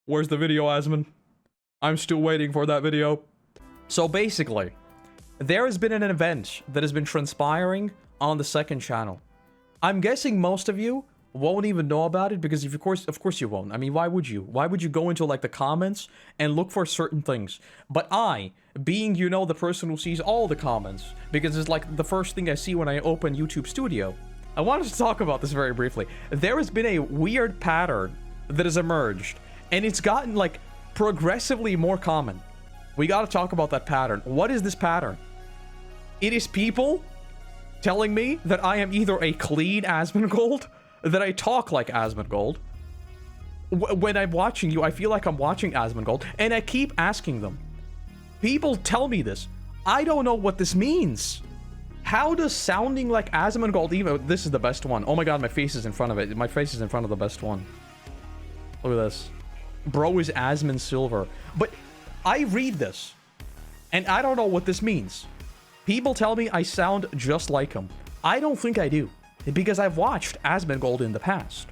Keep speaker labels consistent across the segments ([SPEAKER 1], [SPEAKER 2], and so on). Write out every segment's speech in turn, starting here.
[SPEAKER 1] Where's the video, Asmon? I'm still waiting for that video. So basically, there has been an event that has been transpiring on the second channel. I'm guessing most of you won't even know about it because of course you won't. I mean, why would you? Why would you go into like the comments and look for certain things? But I, being, you know, the person who sees all the comments, because it's like the first thing I see when I open YouTube Studio, I wanted to talk about this very briefly. There has been a weird pattern that has emerged, and it's gotten like progressively more common. We gotta talk about that pattern. What is this pattern? It is people telling me that I am either a clean ASMONGOLD, that I talk like ASMONGOLD. When I'm watching you, I feel like I'm watching ASMONGOLD, and I keep asking them. People tell me this. I don't know what this means. How does sounding like ASMONGOLD even... This is the best one. Oh my god, my face is in front of it. My face is in front of the best one. Look at this. Bro is Asmon Silver. But I read this, and I don't know what this means. People tell me I sound just like him. I don't think I do, because I've watched ASMONGOLD in the past.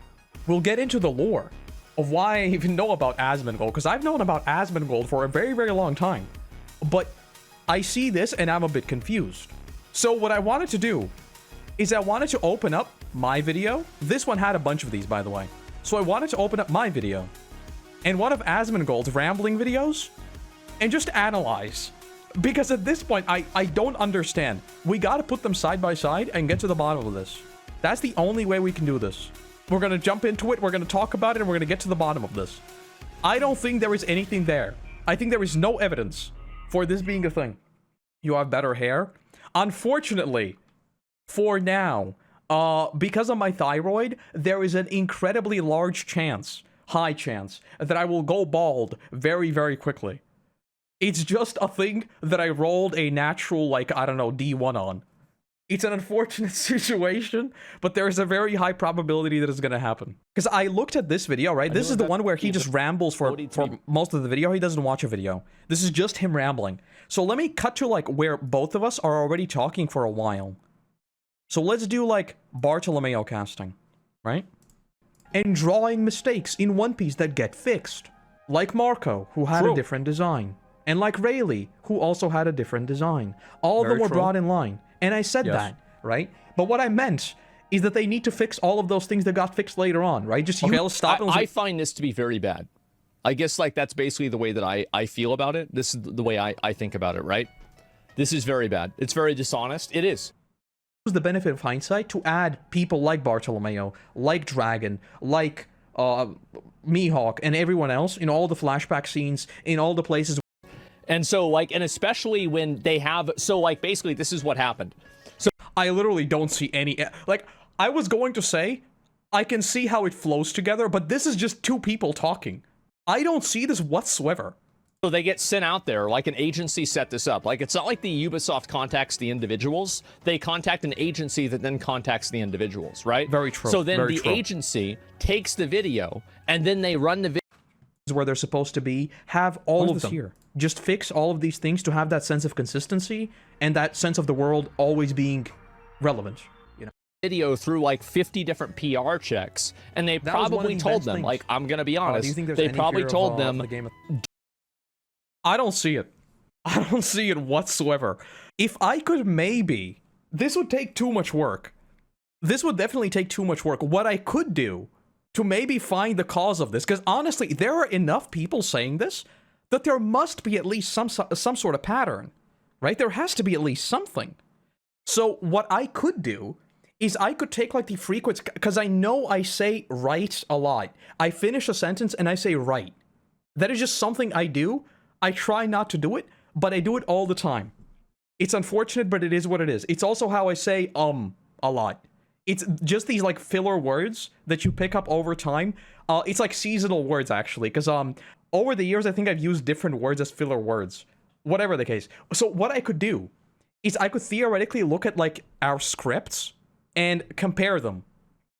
[SPEAKER 1] We'll get into the lore of why I even know about ASMONGOLD, because I've known about ASMONGOLD for a very, very long time. But I see this, and I'm a bit confused. So what I wanted to do is I wanted to open up my video. This one had a bunch of these, by the way. So I wanted to open up my video and one of ASMONGOLD's rambling videos and just analyze. Because at this point, I don't understand. We gotta put them side by side and get to the bottom of this. That's the only way we can do this. We're gonna jump into it, we're gonna talk about it, and we're gonna get to the bottom of this. I don't think there is anything there. I think there is no evidence for this being a thing. You have better hair? Unfortunately, for now, because of my thyroid, there is an incredibly large chance, high chance, that I will go bald very, very quickly. It's just a thing that I rolled a natural, like, I don't know, D1 on. It's an unfortunate situation, but there's a very high probability that it's gonna happen. Because I looked at this video, right? This is the one where he just rambles for most of the video. He doesn't watch a video. This is just him rambling. So let me cut to, like, where both of us are already talking for a while. So let's do, like, Bartolomeo casting, right? And drawing mistakes in One Piece that get fixed. Like Marco, who had a different design. And like Rayleigh, who also had a different design. All of them were brought in line. And I said that, right? But what I meant is that they need to fix all of those things that got fixed later on, right? Just okay, let's stop.
[SPEAKER 2] I find this to be very bad. I guess, like, that's basically the way that I feel about it. This is the way I think about it, right? This is very bad. It's very dishonest. It is.
[SPEAKER 1] Use the benefit of hindsight to add people like Bartolomeo, like Dragon, like Mihawk, and everyone else in all the flashback scenes, in all the places.
[SPEAKER 2] And so, like, and especially when they have, so, like, basically, this is what happened. So
[SPEAKER 1] I literally don't see any, like, I was going to say, I can see how it flows together, but this is just two people talking. I don't see this whatsoever.
[SPEAKER 2] So they get sent out there, like an agency set this up. Like, it's not like the Ubisoft contacts the individuals. They contact an agency that then contacts the individuals, right?
[SPEAKER 1] Very true.
[SPEAKER 2] So then the agency takes the video, and then they run the video
[SPEAKER 1] where they're supposed to be, have all of them here. Just fix all of these things to have that sense of consistency and that sense of the world always being relevant, you know.
[SPEAKER 2] Video through like 50 different PR checks, and they probably told them, like, I'm gonna be honest, they probably told them.
[SPEAKER 1] I don't see it. I don't see it whatsoever. If I could maybe, this would take too much work. This would definitely take too much work. What I could do to maybe find the cause of this, because honestly, there are enough people saying this that there must be at least some sort of pattern, right? There has to be at least something. So what I could do is I could take like the frequency, because I know I say right a lot. I finish a sentence and I say right. That is just something I do. I try not to do it, but I do it all the time. It's unfortunate, but it is what it is. It's also how I say a lot. It's just these like filler words that you pick up over time. It's like seasonal words actually, because over the years I think I've used different words as filler words. Whatever the case. So what I could do is I could theoretically look at like our scripts and compare them.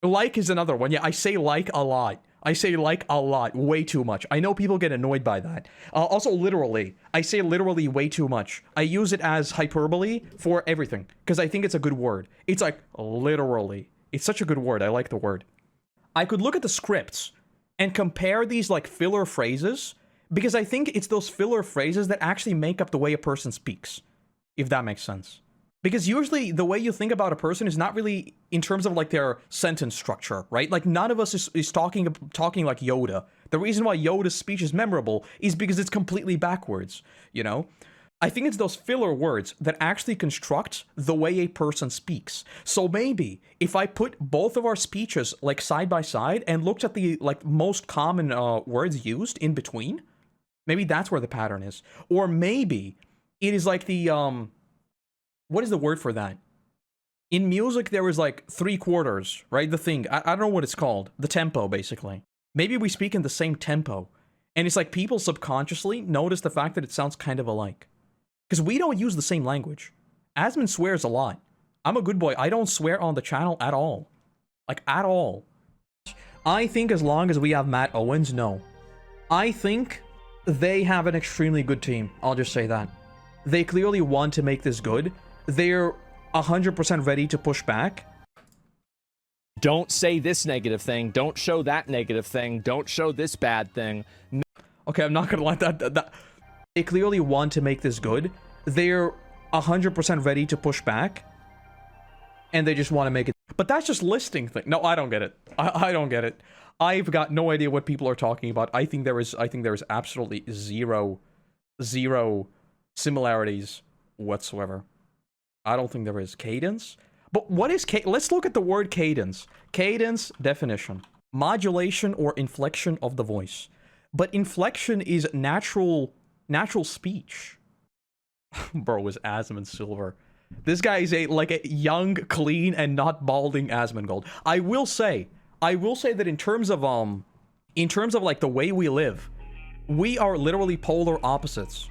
[SPEAKER 1] Like is another one. Yeah, I say like a lot. I say like a lot, way too much. I know people get annoyed by that. Also, literally. I say literally way too much. I use it as hyperbole for everything, because I think it's a good word. It's like, literally. It's such a good word. I like the word. I could look at the scripts and compare these like filler phrases, because I think it's those filler phrases that actually make up the way a person speaks, if that makes sense. Because usually the way you think about a person is not really in terms of like their sentence structure, right? Like none of us is talking like Yoda. The reason why Yoda's speech is memorable is because it's completely backwards, you know? I think it's those filler words that actually construct the way a person speaks. So maybe if I put both of our speeches like side by side and looked at the like most common words used in between, maybe that's where the pattern is. Or maybe it is like the what is the word for that? In music, there is like 3/4, right? The thing. I don't know what it's called. The tempo, basically. Maybe we speak in the same tempo. And it's like people subconsciously notice the fact that it sounds kind of alike. Because we don't use the same language. Asmon swears a lot. I'm a good boy. I don't swear on the channel at all. Like, at all. I think as long as we have Matt Owens, no. I think they have an extremely good team. I'll just say that. They clearly want to make this good. They're 100% ready to push back.
[SPEAKER 2] Don't say this negative thing. Don't show that negative thing. Don't show this bad thing.
[SPEAKER 1] Okay, I'm not gonna let that. They clearly want to make this good. They're 100% ready to push back. And they just want to make it. But that's just listing thing. No, I don't get it. I don't get it. I've got no idea what people are talking about. I think there is absolutely zero similarities whatsoever. I don't think there is. Cadence? But what is cadence? Let's look at the word cadence. Cadence definition. Modulation or inflection of the voice. But inflection is natural speech. Bro, is Asmon Silver. This guy is a young, clean, and not balding Asmongold. I will say that in terms of like the way we live, we are literally polar opposites.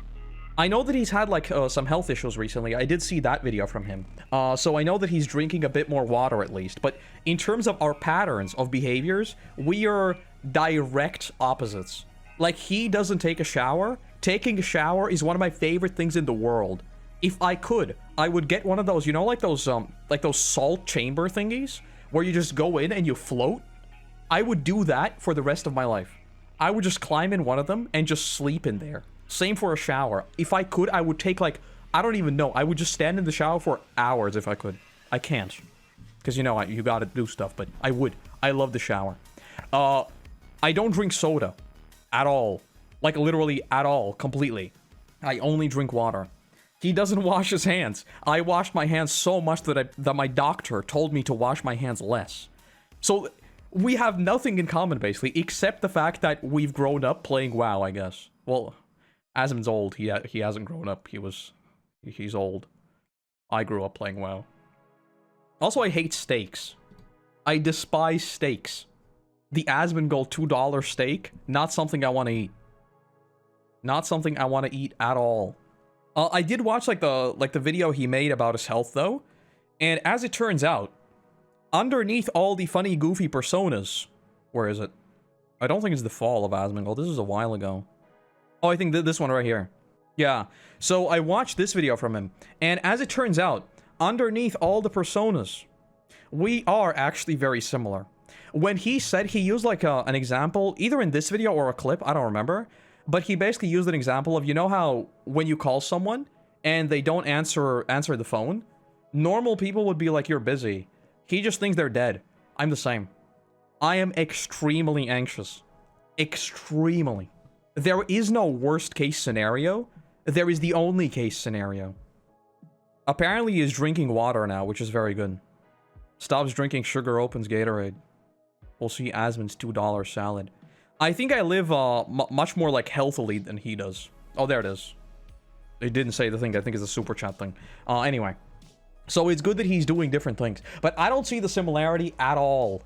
[SPEAKER 1] I know that he's had like some health issues recently. I did see that video from him. So I know that he's drinking a bit more water at least. But in terms of our patterns of behaviors, we are direct opposites. Like, he doesn't take a shower. Taking a shower is one of my favorite things in the world. If I could, I would get one of those, you know, like those salt chamber thingies where you just go in and you float. I would do that for the rest of my life. I would just climb in one of them and just sleep in there. Same for a shower. If I could, I would take like, I don't even know. I would just stand in the shower for hours if I could. I can't. Because, you know, you gotta do stuff, but I would. I love the shower. I don't drink soda. At all. Like, literally at all. Completely. I only drink water. He doesn't wash his hands. I washed my hands so much that my doctor told me to wash my hands less. So, we have nothing in common, basically, except the fact that we've grown up playing WoW, I guess. Well, Asmon's old. He hasn't grown up. He's old. I grew up playing WoW. Also, I hate steaks. I despise steaks. The Asmongold $2 steak, not something I want to eat. Not something I want to eat at all. I did watch like the video he made about his health though, and as it turns out, underneath all the funny goofy personas, where is it? I don't think it's the fall of Asmongold. This is a while ago. Oh, I think this one right here. Yeah. So I watched this video from him, and as it turns out, underneath all the personas, we are actually very similar. When he said, he used like an example, either in this video or a clip, I don't remember, but he basically used an example of, you know how when you call someone and they don't answer the phone, normal people would be like, you're busy. He just thinks they're dead. I'm the same. I am extremely anxious. Extremely. There is no worst case scenario. There is the only case scenario. Apparently he is drinking water now, which is very good. Stops drinking sugar, opens Gatorade. We'll see Asmon's $2 salad. I think I live much more like healthily than he does. Oh, there it is. It didn't say the thing. I think it's a super chat thing. Anyway. So it's good that he's doing different things. But I don't see the similarity at all.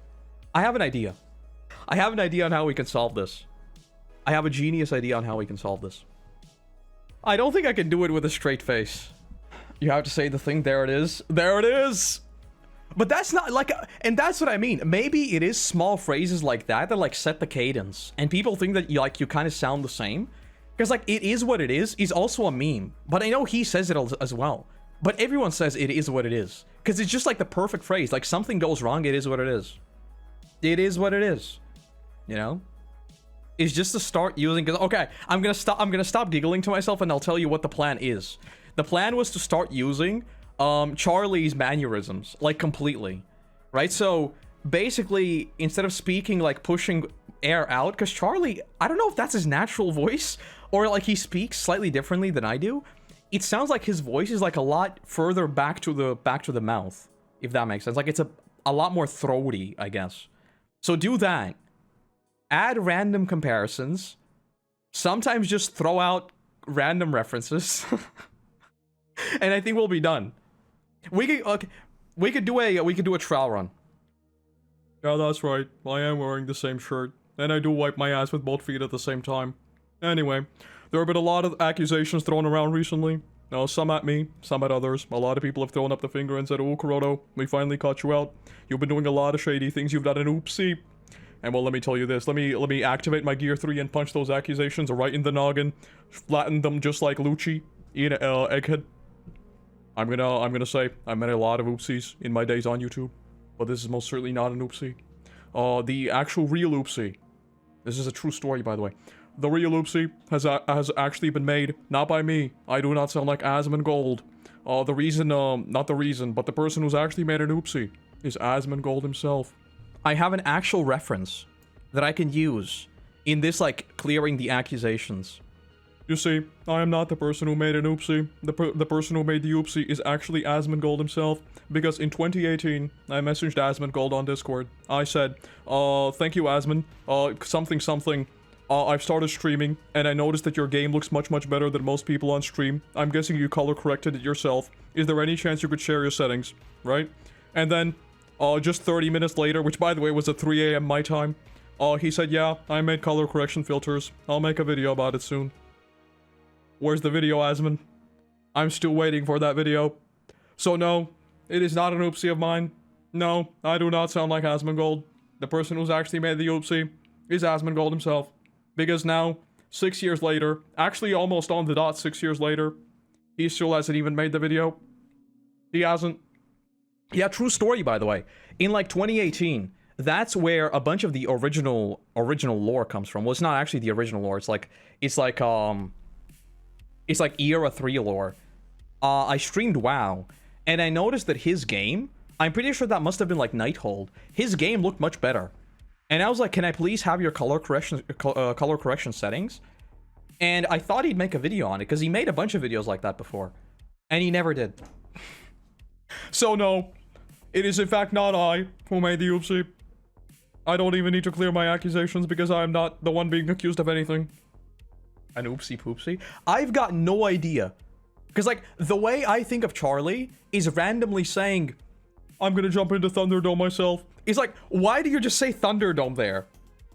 [SPEAKER 1] I have an idea. I have an idea on how we can solve this. I have a genius idea on how we can solve this. I don't think I can do it with a straight face. You have to say the thing. There it is. There it is! But that's not like, and that's what I mean. Maybe it is small phrases like that like set the cadence, and people think that you kind of sound the same, because like it is what it is also a meme. But I know he says it as well. But everyone says it is what it is, because it's just like the perfect phrase. Like something goes wrong, it is what it is. It is what it is. You know. is just to start using, because okay, I'm gonna stop giggling to myself and I'll tell you what the plan is. The plan was to start using Charlie's mannerisms, like, completely, right? So basically, instead of speaking like pushing air out, because Charlie, I don't know if that's his natural voice or like he speaks slightly differently than I do. It sounds like his voice is like a lot further back to the mouth, if that makes sense. Like it's a lot more throaty, I guess. So do that. Add random comparisons. Sometimes just throw out random references. And I think we'll be done. We could do a trial run. Yeah, that's right. I am wearing the same shirt. And I do wipe my ass with both feet at the same time. Anyway, there have been a lot of accusations thrown around recently. Some at me, some at others. A lot of people have thrown up the finger and said, "Oh, Koroto, we finally caught you out. You've been doing a lot of shady things. You've done an oopsie." And well, let me tell you this. Let me activate my Gear 3 and punch those accusations right in the noggin. Flatten them just like Lucci in Egghead. I'm gonna say I made a lot of oopsies in my days on YouTube. But this is most certainly not an oopsie. The actual real oopsie. This is a true story, by the way. The real oopsie has actually been made, not by me. I do not sound like ASMONGOLD. The reason, not the reason, but the person who's actually made an oopsie is ASMONGOLD himself. I have an actual reference that I can use in this, like, clearing the accusations. You see, I am not the person who made an oopsie. The person who made the oopsie is actually ASMONGOLD himself, because in 2018, I messaged ASMONGOLD on Discord. I said, thank you, Asmon, something. I've started streaming, and I noticed that your game looks much better than most people on stream. I'm guessing you color corrected it yourself. Is there any chance you could share your settings? Right? And then, just 30 minutes later, which by the way was at 3 AM my time, he said, yeah, I made color correction filters. I'll make a video about it soon. Where's the video, Asmon? I'm still waiting for that video. So no, it is not an oopsie of mine. No, I do not sound like ASMONGOLD. The person who's actually made the oopsie is ASMONGOLD himself. Because now, 6 years later, actually almost on the dot 6 years later, he still hasn't even made the video. He hasn't. Yeah, true story, by the way. In like 2018, that's where a bunch of the original lore comes from. Well, it's not actually the original lore. It's like Era 3 lore. I streamed WoW, and I noticed that his game, I'm pretty sure that must have been like Nighthold. His game looked much better. And I was like, can I please have your color correction settings? And I thought he'd make a video on it, because he made a bunch of videos like that before. And he never did. So no, it is in fact not I who made the oopsie. I don't even need to clear my accusations, because I am not the one being accused of anything. An oopsie poopsie? I've got no idea. Because, like, the way I think of Charlie is randomly saying, I'm gonna jump into Thunderdome myself. It's like, why do you just say Thunderdome there?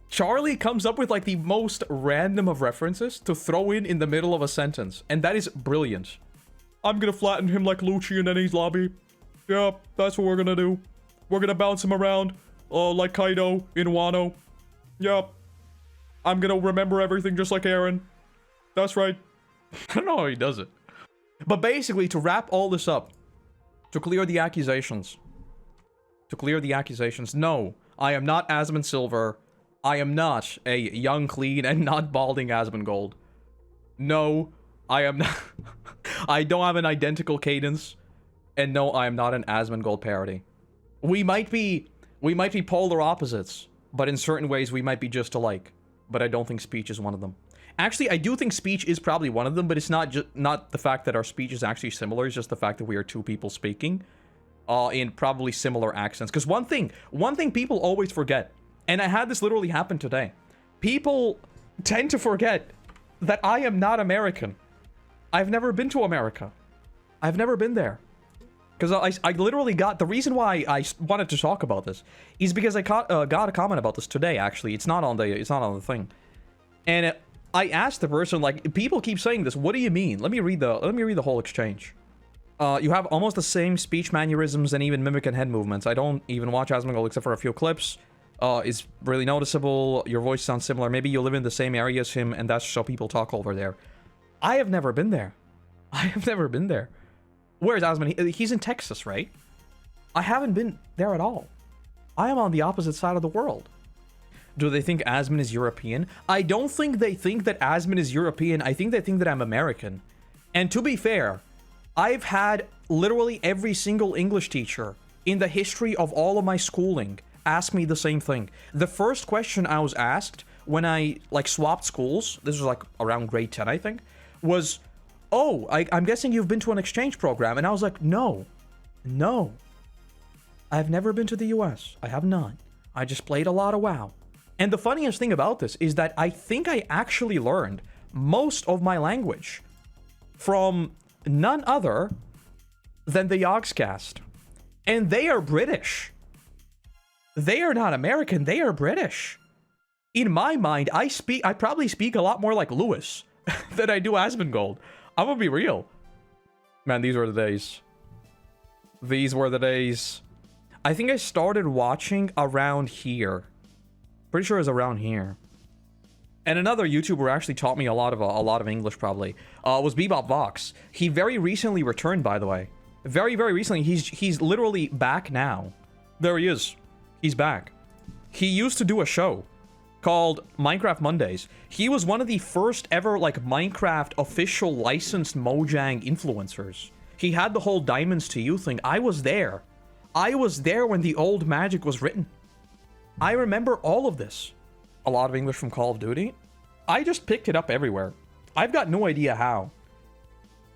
[SPEAKER 1] Charlie comes up with, like, the most random of references to throw in the middle of a sentence. And that is brilliant. I'm gonna flatten him like Lucci in Nenny's lobby. Yeah, that's what we're gonna do. We're gonna bounce him around, like Kaido in Wano. Yep. I'm gonna remember everything just like Aaron. That's right. I don't know how he does it. But basically, to wrap all this up, to clear the accusations. No, I am not Asmon Silver. I am not a young, clean, and not balding ASMONGOLD. No, I am not. I don't have an identical cadence. And no, I am not an ASMONGOLD parody. We might be polar opposites, but in certain ways we might be just alike. But I don't think speech is one of them. Actually, I do think speech is probably one of them, but it's not the fact that our speech is actually similar, it's just the fact that we are two people speaking in probably similar accents. Because one thing people always forget, and I had this literally happen today. People tend to forget that I am not American. I've never been to America. I've never been there. Because I literally got... The reason why I wanted to talk about this is because I got a comment about this today, actually. It's not on the thing. And I asked the person, like, people keep saying this. What do you mean? Let me read the whole exchange. You have almost the same speech mannerisms and even mimic and head movements. I don't even watch ASMONGOLD except for a few clips. It's really noticeable. Your voice sounds similar. Maybe you live in the same area as him, and that's how people talk over there. I have never been there. Where's Asmon? He's in Texas, right? I haven't been there at all. I am on the opposite side of the world. Do they think Asmon is European? I don't think they think that Asmon is European. I think they think that I'm American. And to be fair, I've had literally every single English teacher in the history of all of my schooling ask me the same thing. The first question I was asked when I, like, swapped schools, this was, like, around grade 10, I think, was, oh, I'm guessing you've been to an exchange program. And I was like, no. I've never been to the US. I have not. I just played a lot of WoW. And the funniest thing about this is that I think I actually learned most of my language from none other than the Yogscast. And they are British. They are not American, they are British. In my mind, I probably speak a lot more like Lewis than I do ASMONGOLD. I'm gonna be real. Man, these were the days. These were the days. I think I started watching around here. Pretty sure it was around here. And another YouTuber actually taught me a lot of English, probably, was Bebop Vox. He very recently returned, by the way. Very, very recently. He's literally back now. There he is. He's back. He used to do a show called Minecraft Mondays. He was one of the first ever, like, Minecraft official licensed Mojang influencers. He had the whole Diamonds to You thing. I was there. I was there when the old magic was written. I remember all of this. A lot of English from Call of Duty. I just picked it up everywhere. I've got no idea how.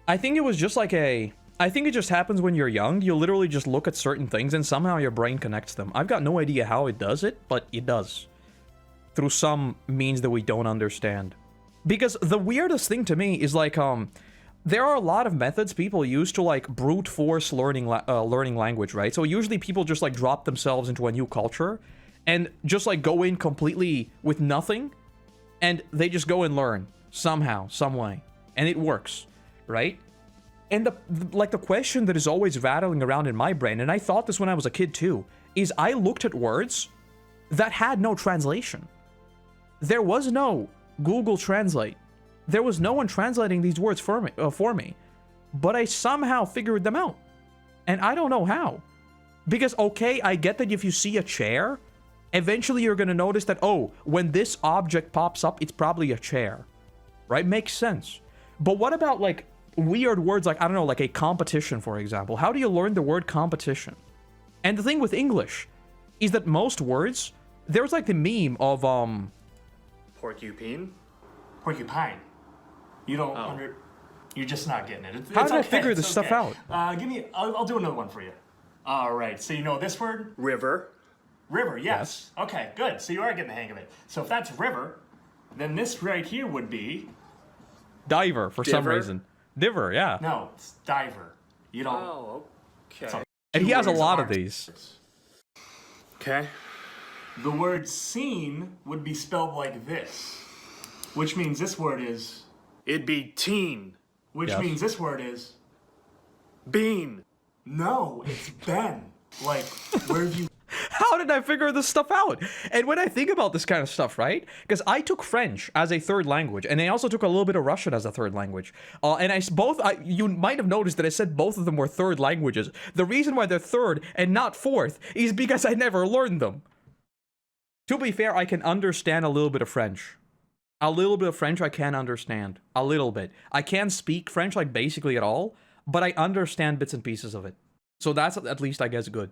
[SPEAKER 1] I think it was just like I think it just happens when you're young. You literally just look at certain things and somehow your brain connects them. I've got no idea how it does it, but it does. Through some means that we don't understand. Because the weirdest thing to me is, like, there are a lot of methods people use to, like, brute force learning language, right? So usually people just, like, drop themselves into a new culture and just, like, go in completely with nothing, and they just go and learn somehow, some way, and it works, right? And the question that is always rattling around in my brain, and I thought this when I was a kid too, is I looked at words that had no translation. There was no Google Translate. There was no one translating these words for me. But I somehow figured them out. And I don't know how. Because, okay, I get that if you see a chair, eventually you're going to notice that, oh, when this object pops up, it's probably a chair. Right? Makes sense. But what about, like, weird words like, I don't know, like a competition, for example? How do you learn the word competition? And the thing with English is that most words, there's like the meme of,
[SPEAKER 3] Porcupine?
[SPEAKER 4] Porcupine. You don't you're just not getting it.
[SPEAKER 1] How did I figure this stuff out?
[SPEAKER 4] I'll do another one for you. All right, so you know this word?
[SPEAKER 3] River.
[SPEAKER 4] River, yes. Okay, good. So you are getting the hang of it. So if that's river, then this right here would be...
[SPEAKER 1] Diver, for some reason. Diver, yeah.
[SPEAKER 4] No, it's diver. You don't...
[SPEAKER 3] Oh, okay.
[SPEAKER 1] And he has a lot of these.
[SPEAKER 3] Okay.
[SPEAKER 4] The word seen would be spelled like this, which means this word is...
[SPEAKER 3] It'd be teen.
[SPEAKER 4] Which means this word is...
[SPEAKER 3] Bean.
[SPEAKER 4] No, it's Ben. Like, where have you...
[SPEAKER 1] How did I figure this stuff out? And when I think about this kind of stuff, right? Because I took French as a third language, and I also took a little bit of Russian as a third language. And you might have noticed that I said both of them were third languages. The reason why they're third and not fourth is because I never learned them. To be fair, I can understand a little bit of French. A little bit of French I can understand. A little bit. I can't speak French, like, basically at all, but I understand bits and pieces of it. So that's at least, I guess, good.